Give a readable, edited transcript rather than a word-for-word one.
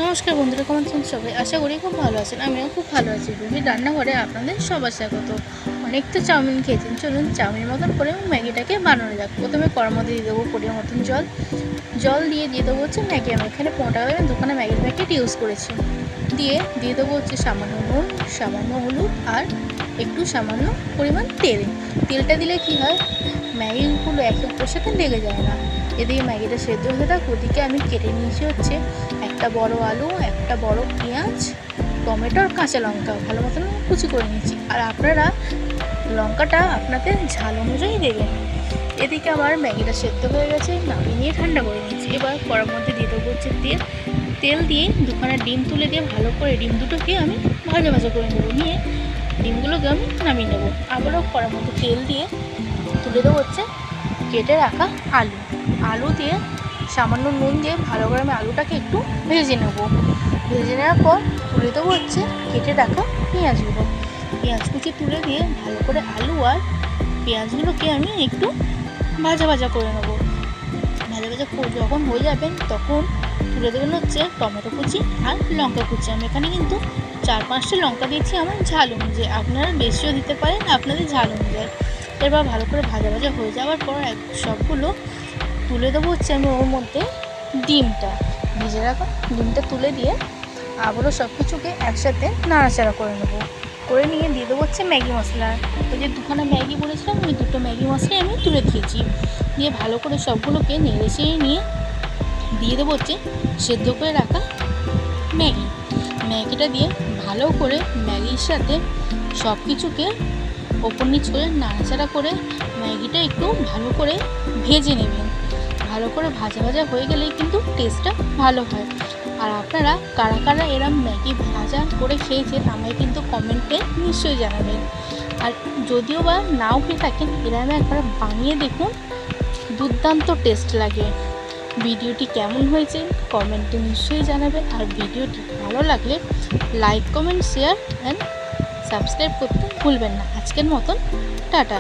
নমস্কার বন্ধুরা, কেমন আছেন সবাই? আশা করি খুব ভালো আছেন। আমিও খুব ভালো আছি। রুমির রান্নাঘরে আপনাদের সবার স্বাগত। অনেক তো চাউমিন খেয়েছেন, চলুন চাউমিন মতন করে ম্যাগিটাকে বানানো যাক। প্রথমে কড়ার মধ্যে দিয়ে দেবো পরিমাণ মতন জল দিয়ে দেবো হচ্ছে ম্যাগি। আমি এখানে 15 টাকা দোকানে ম্যাগির প্যাকেট ইউজ করেছি। দিয়ে দেবো হচ্ছে সামান্য নুন, সামান্য হলুদ আর একটু সামান্য পরিমাণ তেলটা দিলে কি হয়, ম্যাগিগুলো একে অপরের সাথে লেগে যায় না। এদিকে ম্যাগিটা সেদ্ধ হতে থাক, ওদিকে আমি কেটে নিয়েছি হচ্ছে একটা বড় আলু, একটা বড় পেঁয়াজ, টমেটো আর কাঁচা লঙ্কা ভালো মতন কুচি করে নিয়েছি। আর আপনারা লঙ্কাটা আপনাদের ঝাল অনুযায়ী দেবেন। এদিকে আমার ম্যাগিটা সেদ্ধ হয়ে গেছে, নামিয়ে নিয়ে ঠান্ডা করে নিয়েছি। এবার কড়ার মধ্যে দিয়ে দেবো হচ্ছে তেল দিয়ে দুখানা ডিম তুলে দিয়ে ভালো করে ডিম দুটোকে আমি ভাজা করে নেবো। নিয়ে ডিমগুলোকে আমি নামিয়ে নেবো। আবারও কড়ার মধ্যে তেল দিয়ে তুলে দেবো হচ্ছে কেটে রাখা আলু দিয়ে সামান্য নুন দিয়ে ভালো করে আমি আলুটাকে একটু ভেজে নেওয়ার পর তুলে দেবো হচ্ছে কেটে রাখা পেঁয়াজ কুচি তুলে দিয়ে ভালো করে আলু আর পেঁয়াজগুলোকে আমি একটু ভাজা করে নেবো। যখন হয়ে যাবেন তখন তুলে দেবেন হচ্ছে টমেটো কুচি আর লঙ্কা কুচি। আমি এখানে কিন্তু 4-5টা লঙ্কা দিয়েছি আমার ঝাল অনুযায়ী, আপনারা বেশিও দিতে পারেন আপনাদের ঝাল অনুযায়ী। এবার ভালো করে ভাজা হয়ে যাওয়ার পর সবগুলো তুলে দেবো হচ্ছে আমি ওর মধ্যে ভেজে রাখা ডিমটা তুলে দিয়ে আবারও সব কিছুকে একসাথে নাড়াচাড়া করে নিয়ে দিয়ে দেবো হচ্ছে ম্যাগি মশলা। ওই যে দুখানা ম্যাগি বলেছিলাম, ওই দুটো ম্যাগি মশলাই আমি তুলে দিয়েছি। দিয়ে ভালো করে সবগুলোকে নেড়ে নিয়ে দিয়ে দেবো হচ্ছে সেদ্ধ করে রাখা ম্যাগিটা দিয়ে ভালো করে ম্যাগির সাথে সব কিছুকে ওপর নিচ করে নাড়াচাড়া করে ম্যাগিটা একটু ভালো করে ভেজে নেবেন। ভালো করে ভাজা হয়ে গেলেই কিন্তু টেস্টটা ভালো হয়। আর আপনারা কারা এরম ম্যাগি ভাজা করে খেয়েছেন আমায় কিন্তু কমেন্টে নিশ্চয়ই জানাবেন। আর যদিও বা নাও খেয়ে থাকেন, এরম একবার বানিয়ে দেখুন, দুর্দান্ত টেস্ট লাগে। ভিডিওটি কেমন হয়েছে কমেন্টে নিশ্চয়ই জানাবেন। আর ভিডিওটি ভালো লাগলে like, comment, share and subscribe করতে ভুলবেন না। আজকের মতন টাটা।